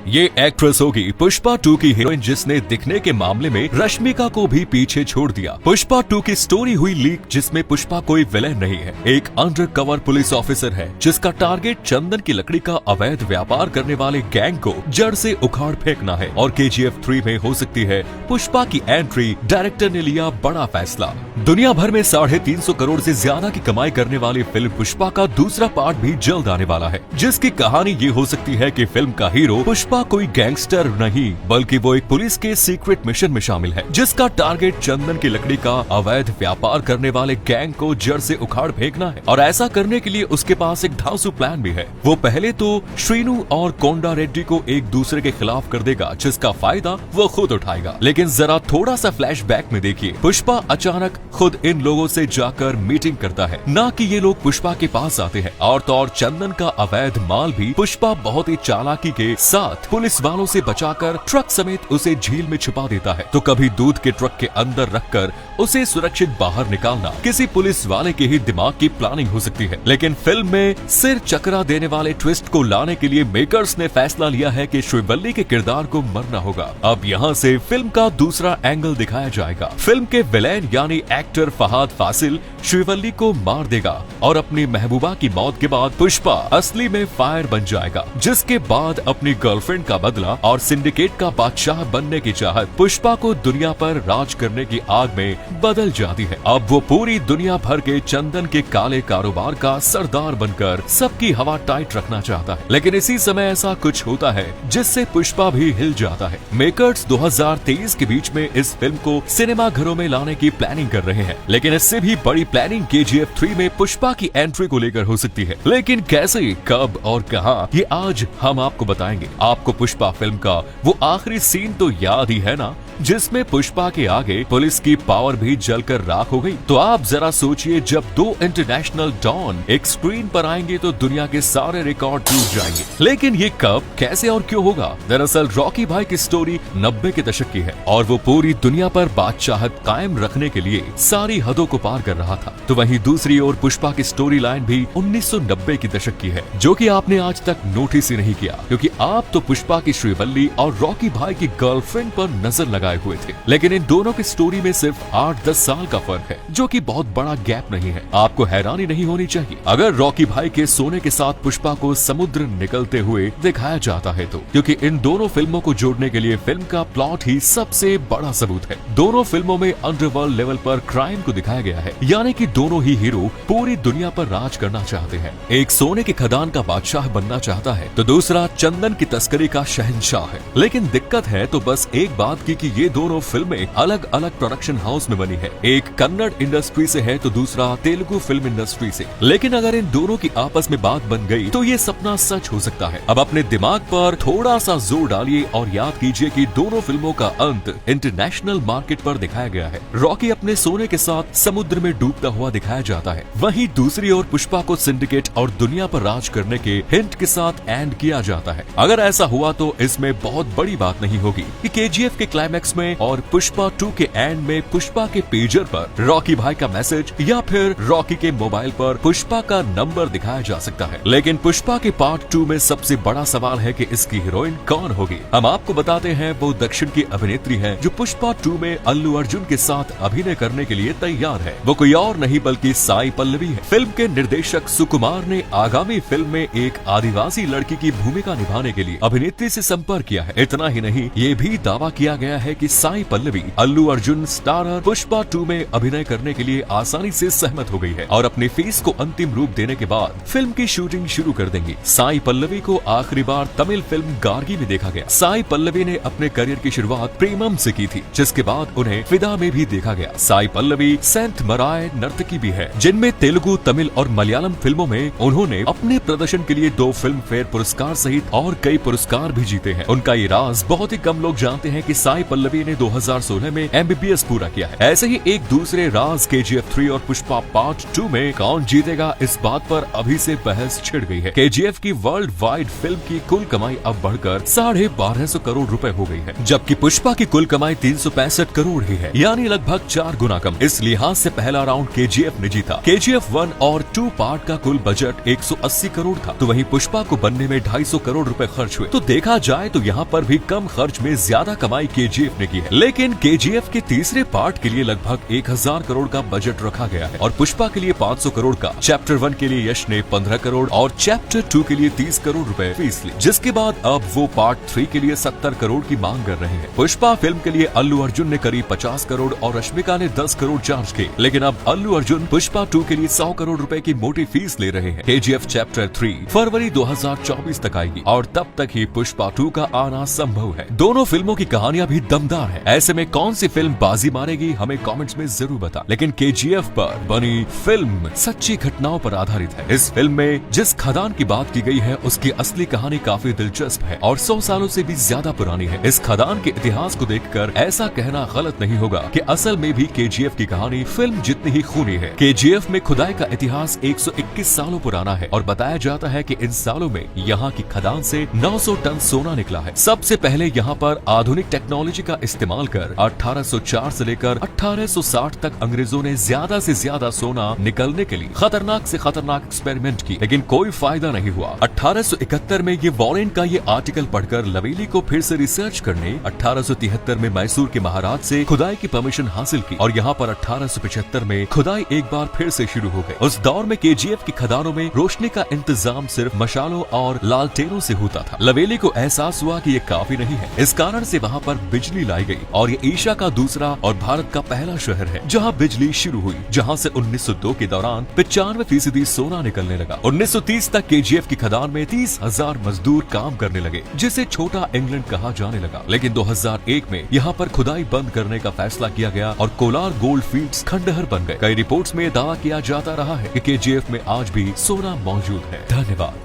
ये एक्ट्रेस होगी पुष्पा 2 की हीरोइन जिसने दिखने के मामले में रश्मिका को भी पीछे छोड़ दिया। पुष्पा 2 की स्टोरी हुई लीक जिसमें पुष्पा कोई विलेन नहीं है, एक अंडर कवर पुलिस ऑफिसर है जिसका टारगेट चंदन की लकड़ी का अवैध व्यापार करने वाले गैंग को जड़ से उखाड़ फेंकना है। और KGF 3 में हो सकती है पुष्पा की एंट्री। डायरेक्टर ने लिया बड़ा फैसला। दुनिया भर में 350 करोड़ से ज्यादा की कमाई करने वाली फिल्म पुष्पा का दूसरा पार्ट भी जल्द आने वाला है, जिसकी कहानी ये हो सकती है कि फिल्म का हीरो पुष्पा कोई गैंगस्टर नहीं बल्कि वो एक पुलिस के सीक्रेट मिशन में शामिल है जिसका टारगेट चंदन की लकड़ी का अवैध व्यापार करने वाले गैंग को जड़ से उखाड़ फेंकना है। और ऐसा करने के लिए उसके पास एक धांसू प्लान भी है। वो पहले तो श्रीनु और कोंडा रेड्डी को एक दूसरे के खिलाफ कर देगा जिसका फायदा वो खुद उठाएगा। लेकिन जरा थोड़ा सा फ्लैशबैक में देखिए, पुष्पा अचानक खुद इन लोगों से जाकर मीटिंग करता है, ना कि ये लोग पुष्पा के पास आते हैं। और तो और चंदन का अवैध माल भी पुष्पा बहुत ही चालाकी के साथ पुलिस वालों से बचाकर ट्रक समेत उसे झील में छुपा देता है। तो कभी दूध के ट्रक के अंदर रखकर उसे सुरक्षित बाहर निकालना किसी पुलिस वाले के ही दिमाग की प्लानिंग हो सकती है। लेकिन फिल्म में सिर चकरा देने वाले ट्विस्ट को लाने के लिए मेकर्स ने फैसला लिया है कि श्रीवल्ली के किरदार को मरना होगा। अब यहाँ से फिल्म का दूसरा एंगल दिखाया जाएगा। फिल्म के विलेन यानी एक्टर फहाद फासिल श्रीवल्ली को मार देगा और अपनी महबूबा की मौत के बाद पुष्पा असली में फायर बन जाएगा, जिसके बाद अपनी गर्लफ्रेंड का बदला और सिंडिकेट का बादशाह बनने की चाहत पुष्पा को दुनिया पर राज करने की आग में बदल जाती है। अब वो पूरी दुनिया भर के चंदन के काले कारोबार का सरदार बनकर सबकी हवा टाइट रखना चाहता है। लेकिन इसी समय ऐसा कुछ होता है जिससे पुष्पा भी हिल जाता है। मेकर्स 2023 के बीच में इस फिल्म को सिनेमा घरों में लाने की प्लानिंग कर रहे हैं। लेकिन इससे भी बड़ी प्लानिंग KGF 3 में पुष्पा की एंट्री को लेकर हो सकती है। लेकिन कैसे, कब और कहां, ये आज हम आपको बताएंगे। आपको पुष्पा फिल्म का वो आखिरी सीन तो याद ही है ना, जिसमें पुष्पा के आगे पुलिस की पावर भी जलकर राख हो गई। तो आप जरा सोचिए, जब 2 इंटरनेशनल डॉन एक स्क्रीन पर आएंगे तो दुनिया के सारे रिकॉर्ड टूट जाएंगे। लेकिन ये कब, कैसे और क्यों होगा? दरअसल रॉकी भाई की स्टोरी 90 के दशक की है और वो पूरी दुनिया पर बादशाहत कायम रखने के लिए सारी हदों को पार कर रहा था। तो वहीं दूसरी ओर पुष्पा की स्टोरी लाइन भी 1990 की दशक की है, जो कि आपने आज तक नोटिस ही नहीं किया, क्योंकि आप तो पुष्पा की श्रीवल्ली और रॉकी भाई की गर्लफ्रेंड पर नजर लगाए हुए थे। लेकिन इन दोनों की स्टोरी में सिर्फ 8-10 साल का फर्क है, जो कि बहुत बड़ा गैप नहीं है। आपको हैरानी नहीं होनी चाहिए अगर रॉकी भाई के सोने के साथ पुष्पा को समुद्र निकलते हुए दिखाया जाता है तो, क्योंकि इन दोनों फिल्मों को जोड़ने के लिए फिल्म का प्लॉट ही सबसे बड़ा सबूत है। दोनों फिल्मों में अंडरवर्ल्ड लेवल पर क्राइम को दिखाया गया है, यानी कि दोनों ही हीरो पूरी दुनिया पर राज करना चाहते हैं। एक सोने के खदान का बादशाह बनना चाहता है तो दूसरा चंदन की तस्करी का शहंशाह है। लेकिन दिक्कत है तो बस एक बात की कि ये दोनों फिल्में अलग अलग प्रोडक्शन हाउस में बनी है। एक कन्नड़ इंडस्ट्री से है तो दूसरा तेलुगु फिल्म इंडस्ट्री से। लेकिन अगर इन दोनों की आपस में बात बन गई तो ये सपना सच हो सकता है। अब अपने दिमाग पर थोड़ा सा जोर डालिए और याद कीजिए कि दोनों फिल्मों का अंत इंटरनेशनल मार्केट पर दिखाया गया है। रॉकी अपने सोने के साथ समुद्र में डूबता हुआ दिखाया जाता है, वहीं दूसरी ओर पुष्पा को सिंडिकेट और दुनिया पर राज करने के हिंट के साथ एंड किया जाता है। अगर ऐसा हुआ तो इसमें बहुत बड़ी बात नहीं होगी कि KGF के क्लाइमैक्स में और पुष्पा 2 के एंड में पुष्पा के पेजर पर रॉकी भाई का मैसेज या फिर रॉकी के मोबाइल पर पुष्पा का नंबर दिखाया जा सकता है। लेकिन पुष्पा के पार्ट 2 में सबसे बड़ा सवाल है कि इसकी हीरोइन कौन होगी। हम आपको बताते हैं वो दक्षिण की अभिनेत्री है जो पुष्पा 2 में अल्लू अर्जुन के साथ अभिनय करने के लिए तैयार है। वो कोई और नहीं बल्कि साई पल्लवी है। फिल्म के निर्देशक सुकुमार ने आगामी फिल्म में एक आदिवासी लड़की की भूमिका निभाने के लिए अभिनेत्री से संपर्क किया है। इतना ही नहीं, ये भी दावा किया गया है कि साई पल्लवी अल्लू अर्जुन स्टारर पुष्पा 2 में अभिनय करने के लिए आसानी से सहमत हो गई है और अपने फेस को अंतिम रूप देने के बाद फिल्म की शूटिंग शुरू कर देंगी। साई पल्लवी को आखिरी बार तमिल फिल्म गार्गी में देखा गया। साई पल्लवी ने अपने करियर की शुरुआत प्रेमम से की थी, जिसके बाद उन्हें फिदा में भी देखा गया। साई पल्लवी सेंट मराय नर्तकी भी है, जिनमें तेलुगु, तमिल और मलयालम फिल्मों में उन्होंने अपने प्रदर्शन के लिए 2 फिल्म फेयर पुरस्कार सहित और कई पुरस्कार भी जीते हैं। उनका ये राज बहुत ही कम लोग जानते हैं कि साई पल्लवी ने 2016 में MBBS पूरा किया है। ऐसे ही एक दूसरे राज KGF 3 और पुष्पा पार्ट 2 में कौन जीतेगा, इस बात पर अभी से बहस छिड़ गई है। KGF की वर्ल्ड वाइड फिल्म की कुल कमाई अब बढ़कर 1250 करोड़ रुपए हो गई है, जबकि पुष्पा की कुल कमाई 365 करोड़ ही है, यानी लगभग 4 गुना कम। इस लिहाज से पहला राउंड KGF ने जीता। KGF 1 और 2 पार्ट का कुल बजट 180 करोड़ था, तो वहीं पुष्पा को बनने में 250 करोड़ रुपए खर्च हुए। तो देखा जाए तो यहाँ पर भी कम खर्च में ज्यादा कमाई केजीएफ ने की है। लेकिन केजीएफ के तीसरे पार्ट के लिए लगभग 1000 करोड़ का बजट रखा गया है और पुष्पा के लिए 500 करोड़ का। चैप्टर 1 के लिए यश ने 15 करोड़ और चैप्टर 2 के लिए 30 करोड़ रुपए फीस ली, जिसके बाद अब वो पार्ट 3 के लिए 70 करोड़ की मांग कर रहे हैं। पुष्पा फिल्म के लिए अल्लू अर्जुन ने करीब 50 करोड़ और रश्मिका ने 10 करोड़ चार्ज किए, लेकिन अब अल्लू अर्जुन पुष्पा 2 के लिए 100 करोड़ रुपए की मोटी फीस ले रहे हैं। केजीएफ चैप्टर 3 फरवरी 2024 तक आएगी और तब तक ही पुष्पा 2 का आना संभव है। दोनों फिल्मों की कहानियां भी दमदार है। ऐसे में कौन सी फिल्म बाजी मारेगी हमें कमेंट्स में जरूर बता। लेकिन केजीएफ पर बनी फिल्म सच्ची घटनाओं पर आधारित है। इस फिल्म में जिस खदान की बात की गई है उसकी असली कहानी काफी दिलचस्प है और 100 सालों से भी ज्यादा पुरानी है। इस खदान के इतिहास को देखकर ऐसा कहना गलत नहीं होगा कि असल में भी केजीएफ की कहानी फिल्म जितनी ही खूनी है। केजीएफ में खुदाई का इतिहास 121 सालों पुराना है और बताया जाता है कि इन सालों में यहाँ की खदान से 900 टन सोना निकला है। सबसे पहले यहाँ पर आधुनिक टेक्नोलॉजी का इस्तेमाल कर 1804 से लेकर 1860 तक अंग्रेजों ने ज्यादा से ज्यादा सोना निकलने के लिए खतरनाक से खतरनाक एक्सपेरिमेंट की, लेकिन कोई फायदा नहीं हुआ। 1871 में ये वॉरेन का ये आर्टिकल पढ़कर लवेली को फिर से रिसर्च करने 1873 में मैसूर के महाराज से खुदाई की परमिशन हासिल की और यहाँ पर 1875 में खुदाई एक बार फिर से शुरू हो गई। उस दौर में केजीएफ की खदानों में रोशनी का इंतजाम सिर्फ मशालों और लालटेनों से होता था। लवेली को एहसास हुआ कि ये काफी नहीं है, इस कारण से वहाँ पर बिजली लाई गई और ये एशिया का दूसरा और भारत का पहला शहर है जहाँ बिजली शुरू हुई, जहाँ से 1902 के दौरान 95% सोना निकलने लगा। 1930 तक केजीएफ की खदान में 30,000 मजदूर काम करने लगे, जिसे छोटा इंग्लैंड कहा जाने लगा। लेकिन 2001 में यहाँ पर खुदाई बंद करने का फैसला किया गया और कोलार गोल्ड फील्ड्स खंडहर बन गए। कई रिपोर्ट्स में दावा किया जाता रहा है कि केजीएफ में आज भी सोना मौजूद है। धन्यवाद।